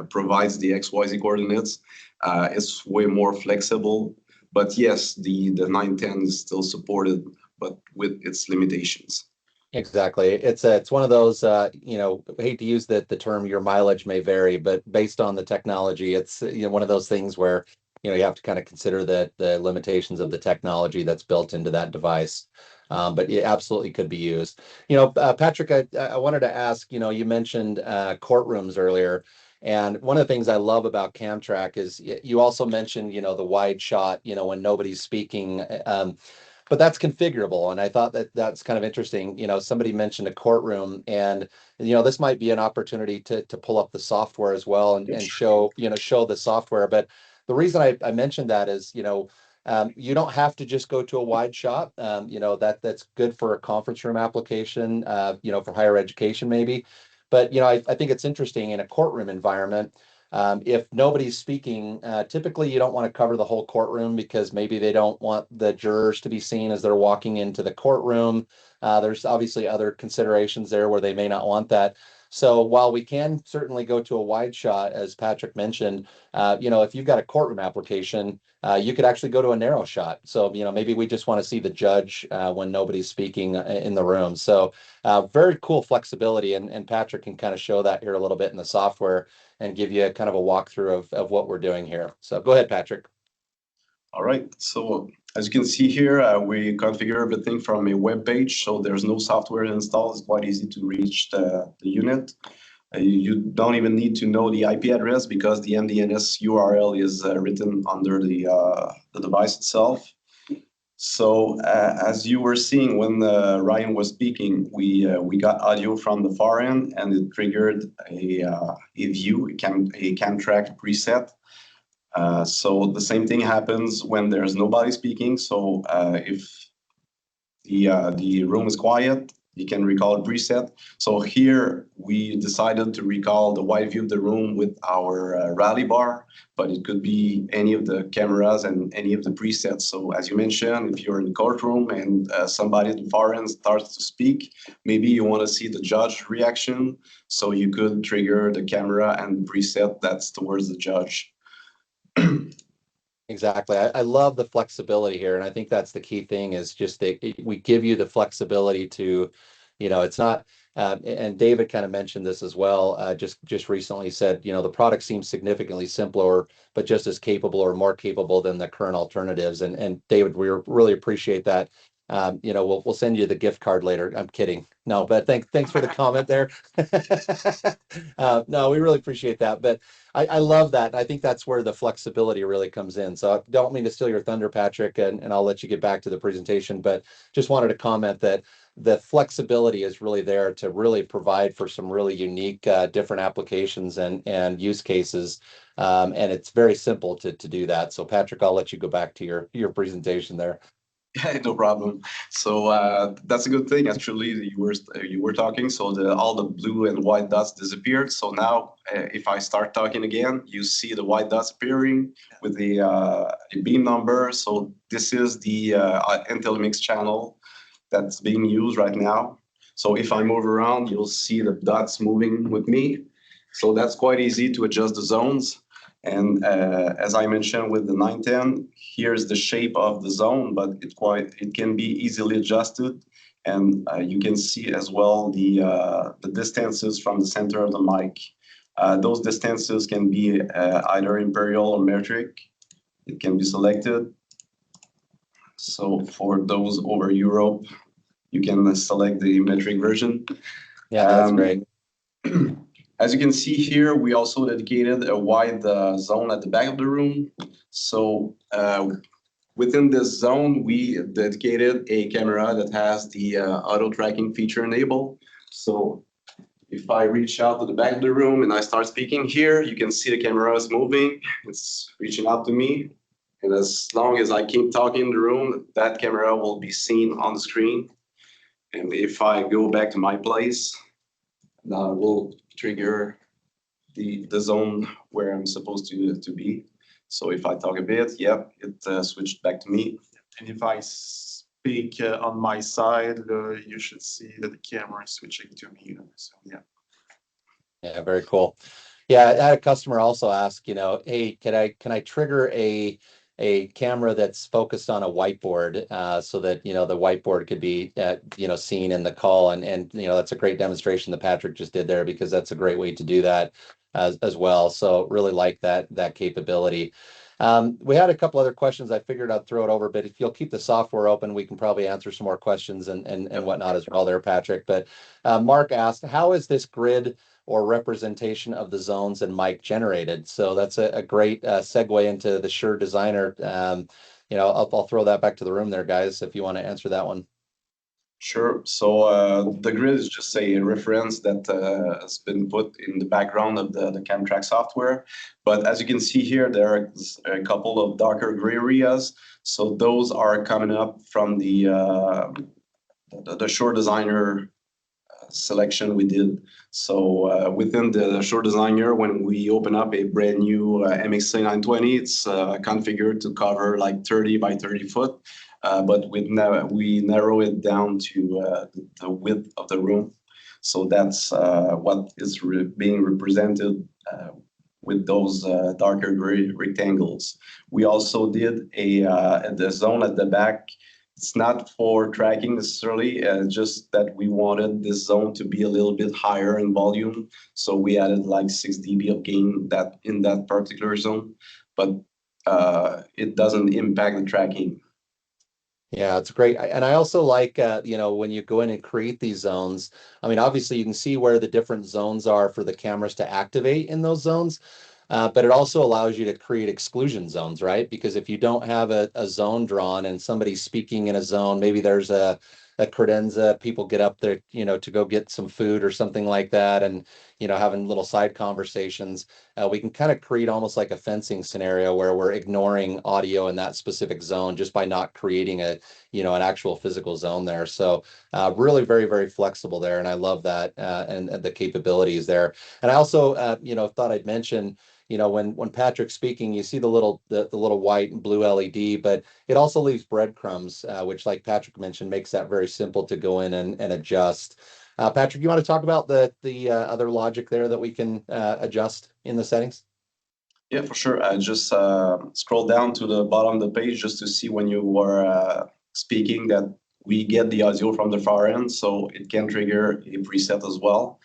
provides the XYZ coordinates. It's way more flexible, but yes, the 910 is still supported, but with its limitations. Exactly. It's one of those, I hate to use the term your mileage may vary, but based on the technology, it's one of those things where you have to kind of consider the limitations of the technology that's built into that device. But it absolutely could be used. Patrick, I wanted to ask, you mentioned courtrooms earlier. And one of the things I love about CAMTRAK is you also mentioned, the wide shot, when nobody's speaking. But that's configurable, and I thought that's kind of interesting. Somebody mentioned a courtroom, and this might be an opportunity to pull up the software as well and show the software. But the reason I mentioned that is you don't have to just go to a wide shot. That's good for a conference room application. For higher education maybe. But I think it's interesting in a courtroom environment. If nobody's speaking, typically you don't want to cover the whole courtroom because maybe they don't want the jurors to be seen as they're walking into the courtroom. There's obviously other considerations there where they may not want that. So while we can certainly go to a wide shot, as Patrick mentioned, if you've got a courtroom application, you could actually go to a narrow shot. So, maybe we just want to see the judge when nobody's speaking in the room. So very cool flexibility. And Patrick can kind of show that here a little bit in the software and give you kind of a walkthrough of what we're doing here. So go ahead, Patrick. All right. So as you can see here, we configure everything from a web page. So there's no software installed. It's quite easy to reach the unit. You don't even need to know the IP address because the MDNS URL is written under the device itself. So as you were seeing when Ryan was speaking, we got audio from the far end, and it triggered a view, a CAMTRAK preset. So the same thing happens when there's nobody speaking. So if the room is quiet, you can recall a preset. So here we decided to recall the wide view of the room with our rally bar, but it could be any of the cameras and any of the presets. So as you mentioned, if you're in the courtroom and somebody at the far end starts to speak, maybe you want to see the judge reaction. So you could trigger the camera and the preset that's towards the judge. Exactly. I love the flexibility here. And I think that's the key thing is just that we give you the flexibility to, it's not, and David kind of mentioned this as well, just recently said, the product seems significantly simpler, but just as capable or more capable than the current alternatives. And David, we really appreciate that. We'll send you the gift card later. I'm kidding. No, but thanks for the comment there. No, we really appreciate that. But I love that. I think that's where the flexibility really comes in. So I don't mean to steal your thunder, Patrick, and I'll let you get back to the presentation, but just wanted to comment that the flexibility is really there to really provide for some really unique different applications and use cases. And it's very simple to do that. So Patrick, I'll let you go back to your presentation there. Yeah, no problem. So that's a good thing. Actually, you were talking, so all the blue and white dots disappeared. So now, if I start talking again, you see the white dots appearing with the beam number. So this is the IntelliMix channel that's being used right now. So if I move around, you'll see the dots moving with me. So that's quite easy to adjust the zones. And as I mentioned with the 910, here's the shape of the zone, but it can be easily adjusted. And you can see as well the distances from the center of the mic. Those distances can be either imperial or metric. It can be selected. So for those over Europe, you can select the metric version. Yeah, that's great. As you can see here, we also dedicated a wide zone at the back of the room. So within this zone, we dedicated a camera that has the auto tracking feature enabled. So if I reach out to the back of the room and I start speaking here, you can see the camera is moving. It's reaching out to me. And as long as I keep talking in the room, that camera will be seen on the screen. And if I go back to my place, now we'll trigger the zone where I'm supposed to be. So if I talk a bit, yep, it switched back to me. And if I speak on my side, you should see that the camera is switching to me. So yeah. Yeah, very cool. Yeah, I had a customer also ask, hey, can I trigger a camera that's focused on a whiteboard so that the whiteboard could be seen in the call, and that's a great demonstration that Patrick just did there, because that's a great way to do that as well. So really like that capability. We had a couple other questions. I figured I'd throw it over, but if you'll keep the software open, we can probably answer some more questions and whatnot as well there, Patrick. But Mark asked, how is this grid or representation of the zones and mic generated? So that's a great segue into the Shure Designer. I'll throw that back to the room there, guys, if you want to answer that one. Sure. So the grid is just a reference that has been put in the background of the CAMTRAK software. But as you can see here, there are a couple of darker gray areas. So those are coming up from the Shure Designer selection we did. So within the Shure Designer, when we open up a brand new MXA 920, it's configured to cover like 30 by 30 foot. But we narrow it down to the width of the room. So that's what is being represented with those darker gray rectangles. We also did the zone at the back. It's not for tracking necessarily, just that we wanted this zone to be a little bit higher in volume. So we added like 6 dB of gain in that particular zone, but it doesn't impact the tracking. Yeah, it's great. And I also like, when you go in and create these zones, I mean, obviously you can see where the different zones are for the cameras to activate in those zones. But it also allows you to create exclusion zones, right? Because if you don't have a zone drawn and somebody's speaking in a zone, maybe there's a credenza, people get up there, to go get some food or something like that, and, having little side conversations. We can kind of create almost like a fencing scenario where we're ignoring audio in that specific zone just by not creating an actual physical zone there. So really very, very flexible there. And I love that and the capabilities there. And I also, thought I'd mention, when Patrick's speaking, you see the little white and blue LED, but it also leaves breadcrumbs, which, like Patrick mentioned, makes that very simple to go in and adjust. Patrick, you want to talk about the other logic there that we can adjust in the settings? Yeah, for sure. I just scroll down to the bottom of the page just to see when you were speaking that we get the audio from the far end, so it can trigger a preset as well.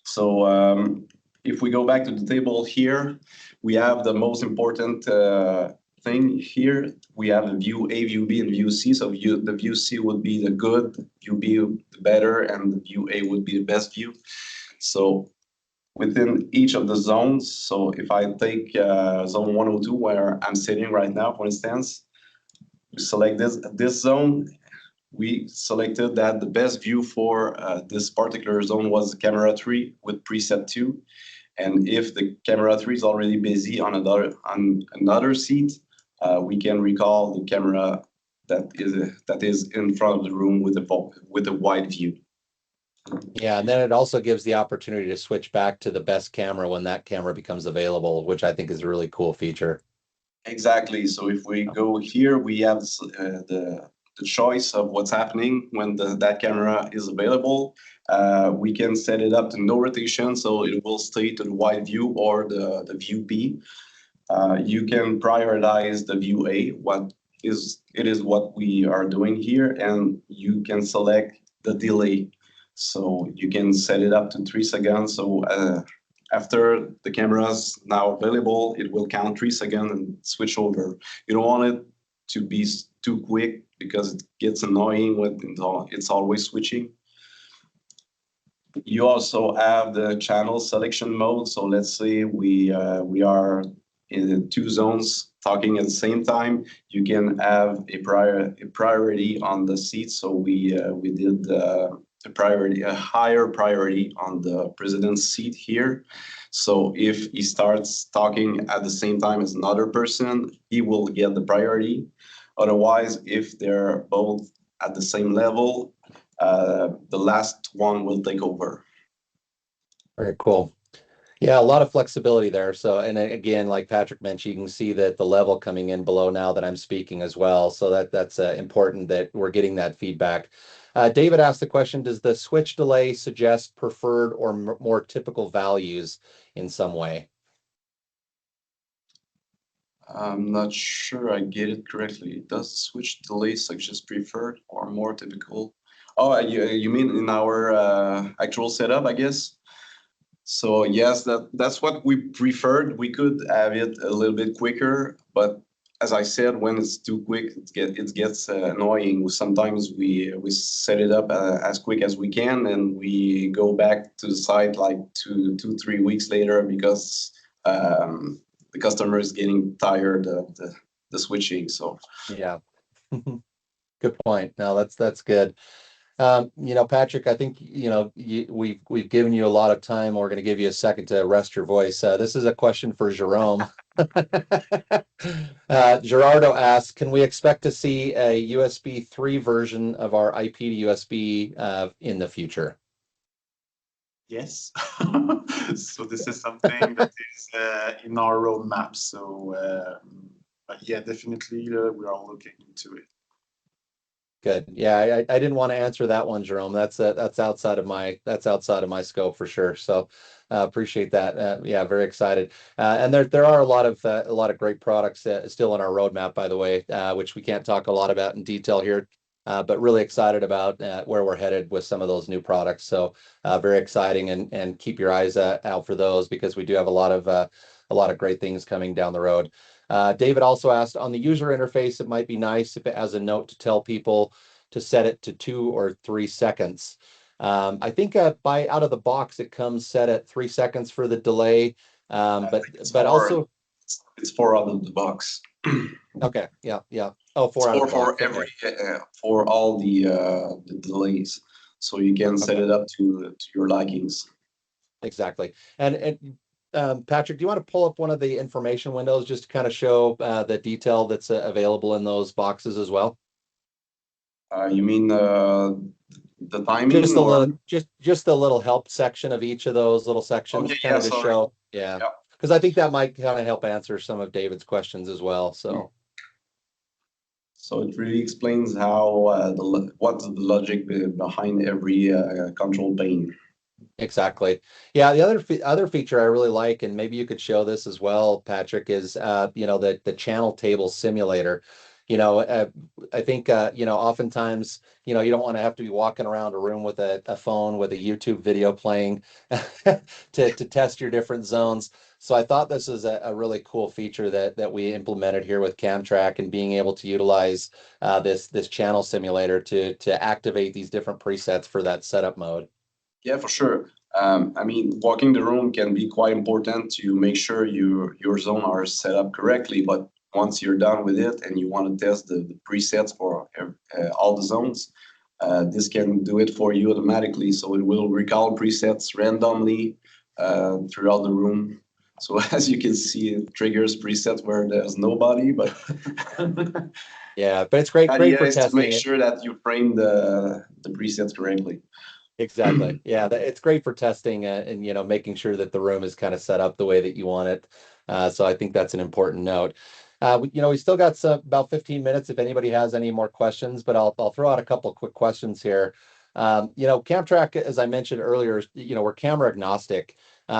So if we go back to the table here, we have the most important thing here. We have a view A, view B, and view C. So the view C would be the good, view B the better, and the view A would be the best view. So within each of the zones, so if I take zone 102, where I'm sitting right now, for instance, we select this zone. We selected that the best view for this particular zone was camera 3 with preset 2. And if the camera 3 is already busy on another seat, we can recall the camera that is in front of the room with a wide view. Yeah, and then it also gives the opportunity to switch back to the best camera when that camera becomes available, which I think is a really cool feature. Exactly. So if we go here, we have the choice of what's happening when that camera is available. We can set it up to no rotation, so it will stay to the wide view or the view B. You can prioritize the view A, it is what we are doing here, and you can select the delay. So you can set it up to 3 seconds. So after the camera is now available, it will count 3 seconds and switch over. You don't want it to be too quick because it gets annoying when it's always switching. You also have the channel selection mode. So let's say we are in the 2 zones talking at the same time. You can have a priority on the seat. So we did a higher priority on the president's seat here. So if he starts talking at the same time as another person, he will get the priority. Otherwise, if they're both at the same level, the last one will take over. Very cool. Yeah, a lot of flexibility there. So, and again, like Patrick mentioned, you can see that the level coming in below now that I'm speaking as well. So that's important that we're getting that feedback. David asked the question, does the switch delay suggest preferred or more typical values in some way? I'm not sure I get it correctly. Does switch delay suggest preferred or more typical? Oh, you mean in our actual setup, I guess? So yes, that's what we preferred. We could have it a little bit quicker, but as I said, when it's too quick, it gets annoying. Sometimes we set it up as quick as we can, and we go back to the site like 3 weeks later because the customer is getting tired of the switching. So yeah. Good point. No, that's good. Patrick, I think, we've given you a lot of time. We're going to give you a second to rest your voice. This is a question for Jerome. Gerardo asks, can we expect to see a USB 3 version of our IP to USB in the future? Yes. So this is something that is in our roadmap. So, but yeah, definitely we are looking into it. Good. Yeah, I didn't want to answer that one, Jerome. That's outside of my scope for sure. So appreciate that. Yeah, very excited. And there are a lot of great products still in our roadmap, by the way, which we can't talk a lot about in detail here. But really excited about where we're headed with some of those new products. So very exciting, and keep your eyes out for those because we do have a lot of great things coming down the road. David also asked, on the user interface, it might be nice if it has a note to tell people to set it to 2 or 3 seconds. I think by out of the box, it comes set at 3 seconds for the delay. But also it's 4 out of the box. Okay, yeah. Oh, 4 out of the for box. every for all the delays, so you can set it up to your likings. Exactly. And Patrick, do you want to pull up one of the information windows just to kind of show the detail that's available in those boxes as well? You mean the timing? Just a little, just the little help section of each of those little sections, Okay, kind of to sorry. show, because I think that might kind of help answer some of David's questions as well. So it really explains how what's the logic behind every control pane. exactly. Yeah, the other feature I really like, and maybe you could show this as well, Patrick, is the channel table simulator. I think oftentimes you don't want to have to be walking around a room with a phone with a YouTube video playing to test your different zones. So I thought this is a really cool feature that we implemented here with CAMTRAK, and being able to utilize this channel simulator to activate these different presets for that setup mode. Yeah, for sure. I mean, walking the room can be quite important to make sure your zone are set up correctly. But once you're done with it and you want to test the presets for all the zones, this can do it for you automatically. So it will recall presets randomly throughout the room. So as you can see, it triggers presets where there's nobody, but yeah, but it's great for testing to make sure that you frame the presets correctly. Exactly. Yeah, it's great for testing and making sure that the room is kind of set up the way that you want it. So I think that's an important note. We still got about 15 minutes if anybody has any more questions, but I'll throw out a couple quick questions here. CAMTRAK, as I mentioned earlier, we're camera agnostic.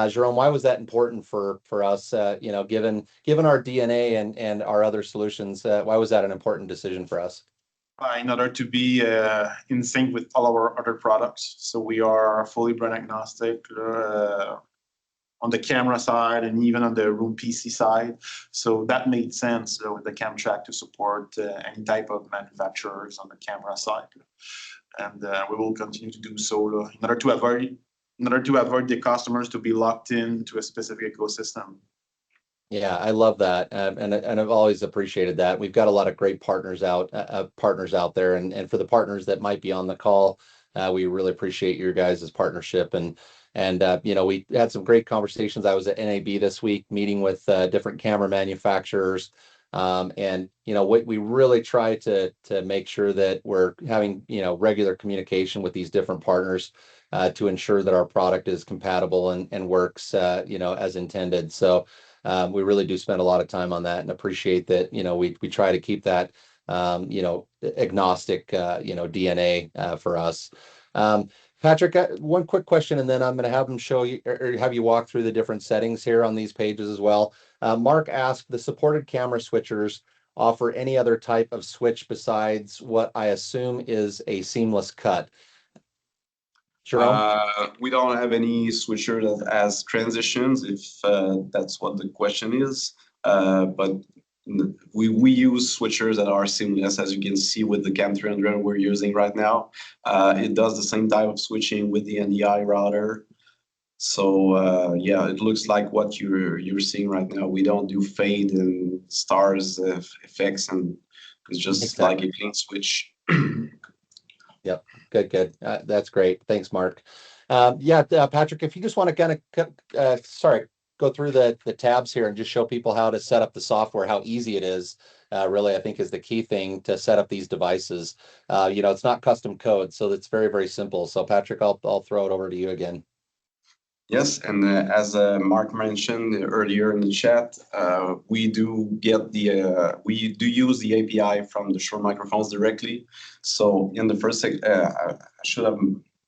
Jerome, why was that important for us? Given our DNA and our other solutions, why was that an important decision for us? In order to be in sync with all our other products. So we are fully brand agnostic on the camera side and even on the room PC side. So that made sense with the CAMTRAK to support any type of manufacturers on the camera side. And we will continue to do so in order to avoid the customers to be locked into a specific ecosystem. Yeah, I love that, and I've always appreciated that. We've got a lot of great partners out there, and for the partners that might be on the call, we really appreciate your guys' partnership. And we had some great conversations. I was at NAB this week meeting with different camera manufacturers, and we really try to make sure that we're having regular communication with these different partners to ensure that our product is compatible and works as intended. So. We really do spend a lot of time on that and appreciate that, we try to keep that, agnostic, DNA for us. Patrick, one quick question, and then I'm going to have him show you or have you walk through the different settings here on these pages as well. Mark asked, the supported camera switchers offer any other type of switch besides what I assume is a seamless cut? Jerome? We don't have any switcher that has transitions, if that's what the question is. But we use switchers that are seamless, as you can see with the CAM300 we're using right now. It does the same type of switching with the NDI router. So yeah, it looks like what you're seeing right now. We don't do fade and stars effects, and it's just Exactly. like a clean switch. Yep. Good. That's great. Thanks, Mark. Patrick, if you just want to kind of, go through the tabs here and just show people how to set up the software, how easy it is, really, I think is the key thing to set up these devices. It's not custom code, so it's very, very simple. So Patrick, I'll throw it over to you again. Yes, and as Mark mentioned earlier in the chat, we do use the API from the Shure microphones directly. So in the first, I should have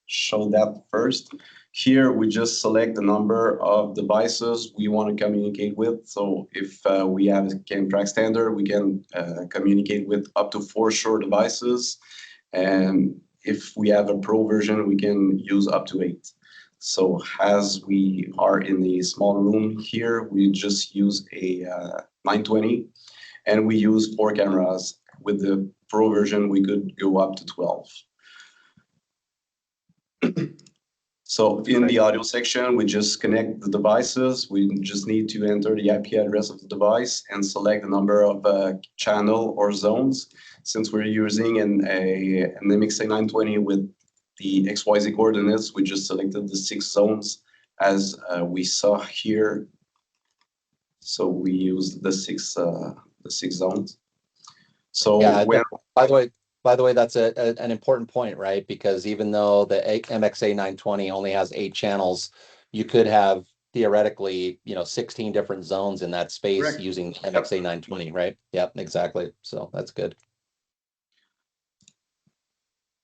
showed that first. Here we just select the number of devices we want to communicate with. So if we have a CAMTRAK standard, we can communicate with up to 4 Shure devices, and if we have a Pro version, we can use up to 8. So as we are in the small room here, we just use a 920, and we use 4 cameras. With the Pro version, we could go up to 12. So in the audio section, we just connect the devices. We just need to enter the IP address of the device and select the number of channel or zones. Since we're using an MXA 920 with the XYZ coordinates, we just selected the 6 zones as we saw here. So we used the six zones. So Yeah, when by the way, that's an important point, right? Because even though the MXA 920 only has 8 channels, you could have theoretically, 16 different zones in that space. Correct. Using MXA 920, right? Yep, exactly. So that's good.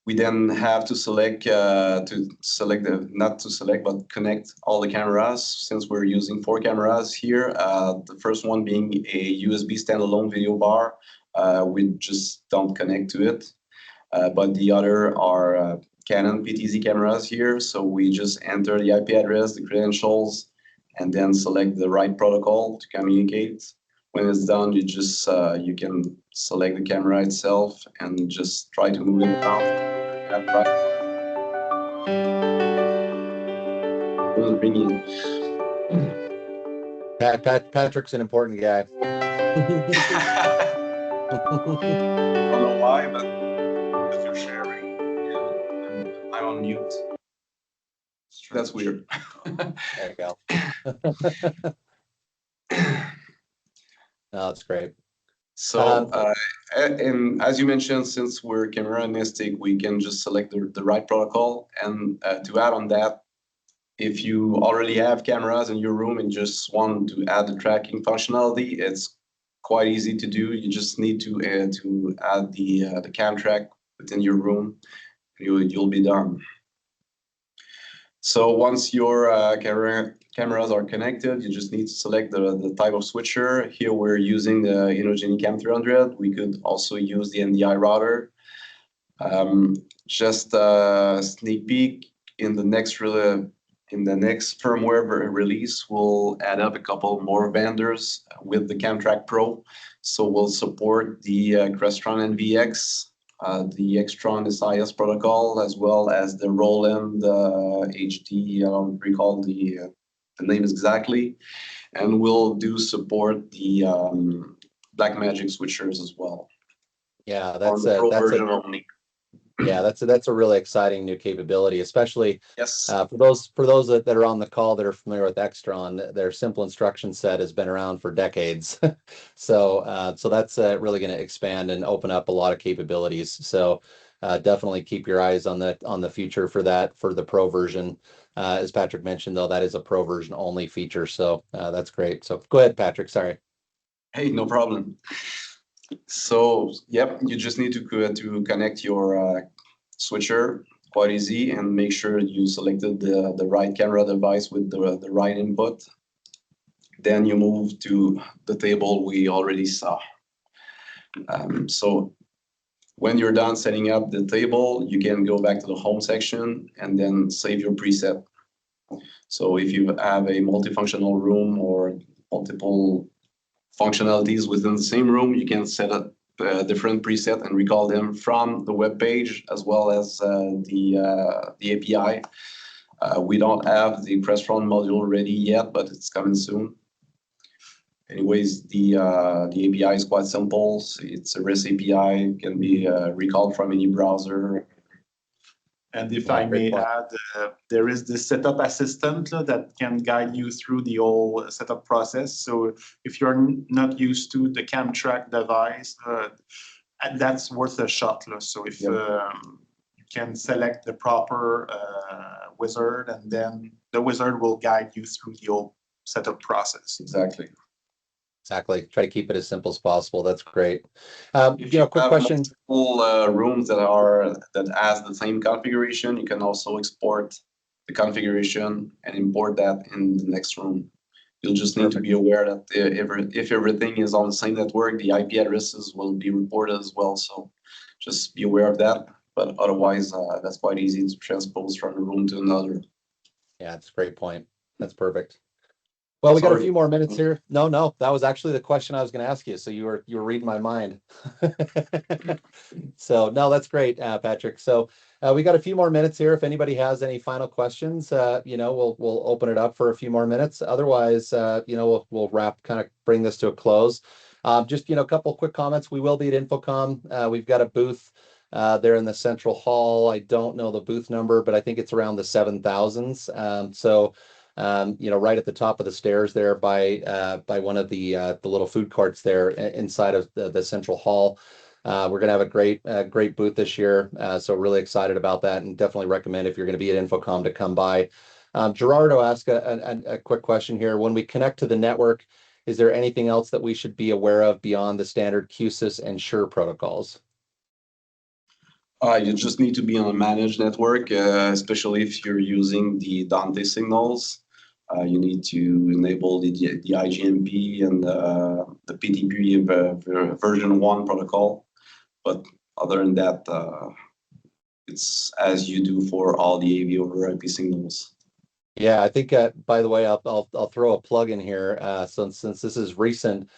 We then have to connect all the cameras, since we're using 4 cameras here. The first one being a USB standalone video bar. We just don't connect to it. But the other are Canon PTZ cameras here. So we just enter the IP address, the credentials, and then select the right protocol to communicate. When it's done, you can select the camera itself and just try to move it around. Right. Patrick's an important guy. I don't know why, but if you're sharing, I'm on mute. That's weird. There you go. No, that's great. So, and as you mentioned, since we're camera agnostic, we can just select the right protocol. And to add on that, if you already have cameras in your room and just want to add the tracking functionality, it's quite easy to do. You just need to add the CAMTRAK within your room. You'll be done. So once your cameras are connected, you just need to select the type of switcher. Here we're using the INOGENI CAM300. We could also use the NDI router. Just a sneak peek, in the next firmware release, we'll add up a couple more vendors with the CAMTRAK Pro. So we'll support the Crestron NVX, the Extron SIS protocol, as well as the Roland HD, I don't recall the name exactly. And we'll do support the Blackmagic switchers as well. Yeah, on the Pro version only. Yeah, that's a really exciting new capability, especially Yes. for those that are on the call that are familiar with Extron. Their simple instruction set has been around for decades, so that's really going to expand and open up a lot of capabilities. So definitely keep your eyes on the future for that, for the Pro version. As Patrick mentioned, though, that is a Pro version only feature, so that's great. So go ahead, Patrick. Sorry. Hey, no problem. So, yep, you just need to connect your switcher, quite easy, and make sure you selected the right camera device with the right input. Then you move to the table we already saw. So when you're done setting up the table, you can go back to the home section and then save your preset. So if you have a multifunctional room or multiple functionalities within the same room, you can set up a different preset and recall them from the web page as well as the API. We don't have the Crestron module ready yet, but it's coming soon. Anyways, the API is quite simple. It's a REST API, can be recalled from any browser. And if I may add, there is the setup assistant that can guide you through the whole setup process. So if you're not used to the CAMTRAK device, that's worth a shot. So if you can select the proper wizard, and then the wizard will guide you through the whole setup process. Exactly. Try to keep it as simple as possible. That's great. If you quick have question. multiple rooms that has the same configuration, you can also export the configuration and import that in the next room. You'll just need to be aware that if everything is on the same network, the IP addresses will be reported as well. So just be aware of that. But otherwise, that's quite easy to transpose from a room to another. Yeah, that's a great point. That's perfect. Well, we got a few more minutes here. No, that was actually the question I was going to ask you. So you were reading my mind. So no, that's great, Patrick. So we got a few more minutes here. If anybody has any final questions, we'll open it up for a few more minutes. Otherwise, we'll kind of bring this to a close. Just a couple quick comments. We will be at InfoComm. We've got a booth there in the central hall. I don't know the booth number, but I think it's around the 7,000s. Right at the top of the stairs there by one of the little food courts there inside of the central hall. We're going to have a great booth this year. So really excited about that, and definitely recommend if you're going to be at InfoComm to come by. Gerardo asked a quick question here. When we connect to the network, is there anything else that we should be aware of beyond the standard QSYS and Shure protocols? You just need to be on a managed network, especially if you're using the Dante signals. You need to enable the IGMP and the PTP version 1 protocol. But other than that, it's as you do for all the AV over IP signals. Yeah, I think, by the way, I'll throw a plug in here. Since this is recent,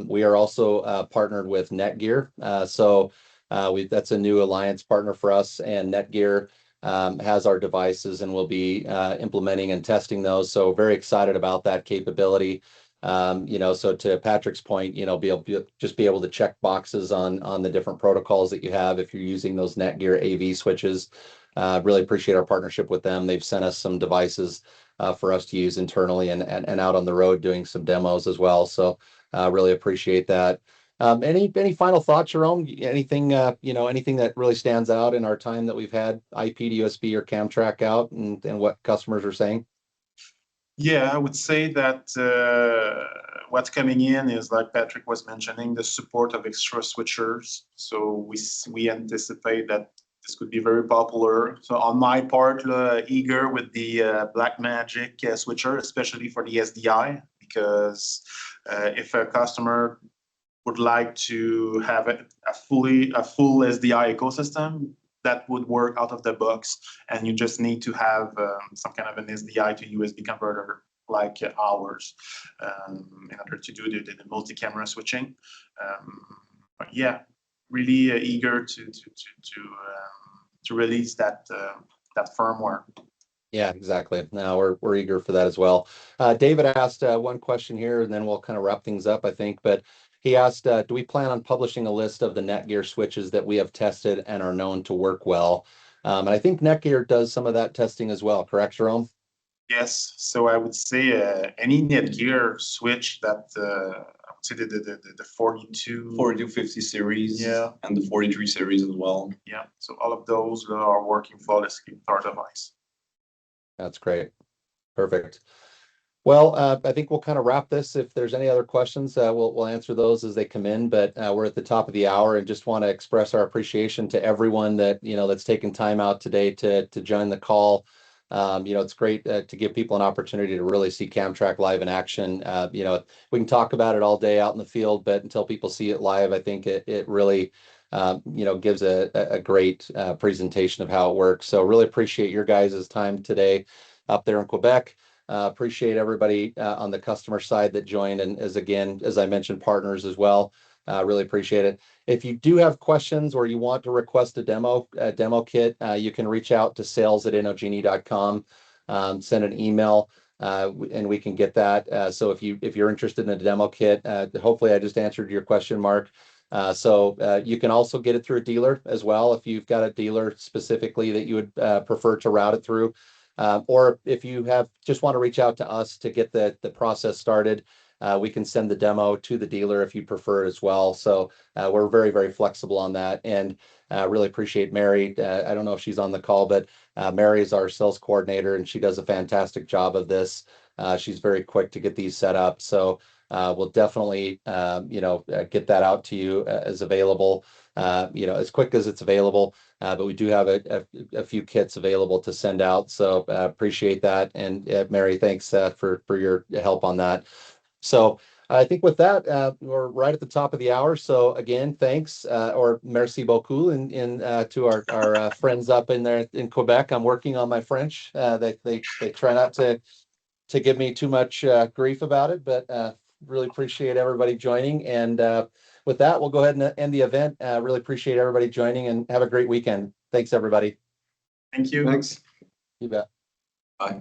we are also partnered with Netgear. That's a new alliance partner for us, and Netgear has our devices, and we'll be implementing and testing those. So very excited about that capability. So to Patrick's point, be able to check boxes on the different protocols that you have if you're using those Netgear AV switches. Really appreciate our partnership with them. They've sent us some devices for us to use internally and out on the road doing some demos as well. So really appreciate that. Any final thoughts, Jerome? Anything that really stands out in our time that we've had IP to USB or CAMTRAK out, and what customers are saying? Yeah, I would say that what's coming in is, like Patrick was mentioning, the support of extra switchers. So we anticipate that this could be very popular. So on my part, eager with the Blackmagic switcher, especially for the SDI, because if a customer would like to have a full SDI ecosystem, that would work out of the box, and you just need to have some kind of an SDI to USB converter like ours in order to do the multi-camera switching. But yeah, really eager to release that firmware. Yeah, exactly. Now we're eager for that as well. David asked one question here, and then we'll kind of wrap things up, I think. But he asked, do we plan on publishing a list of the Netgear switches that we have tested and are known to work well? And I think Netgear does some of that testing as well, correct, Jerome? Yes. So I would say any Netgear switch that I would say the 4250 series, yeah, and the 43 series as well. Yeah. So all of those are working flawlessly with our device. That's great. Perfect. Well, I think we'll kind of wrap this. If there's any other questions, we'll answer those as they come in. But we're at the top of the hour, and just want to express our appreciation to everyone that that's taken time out today to join the call. It's great to give people an opportunity to really see CAMTRAK live in action. We can talk about it all day out in the field, but until people see it live, I think it really gives a great presentation of how it works. So really appreciate your guys' time today up there in Quebec. Appreciate everybody on the customer side that joined, and as I mentioned, partners as well. Really appreciate it. If you do have questions or you want to request a demo kit, you can reach out to sales@inogeni.com, send an email, and we can get that. So if you're interested in a demo kit, hopefully I just answered your question, Mark. So you can also get it through a dealer as well if you've got a dealer specifically that you would prefer to route it through. Or if you just want to reach out to us to get the process started, we can send the demo to the dealer if you prefer as well. So we're very, very flexible on that, and really appreciate Mary. I don't know if she's on the call, but Mary is our sales coordinator, and she does a fantastic job of this. She's very quick to get these set up. So we'll definitely, get that out to you as available, as quick as it's available. But we do have a few kits available to send out. So appreciate that. And Mary, thanks for your help on that. So I think with that, we're right at the top of the hour. So again, thanks, or merci beaucoup to our friends up in there in Quebec. I'm working on my French. They try not to give me too much grief about it, but really appreciate everybody joining. And with that, we'll go ahead and end the event. Really appreciate everybody joining, and have a great weekend. Thanks, everybody. Thank you. Thanks. You bet. Bye.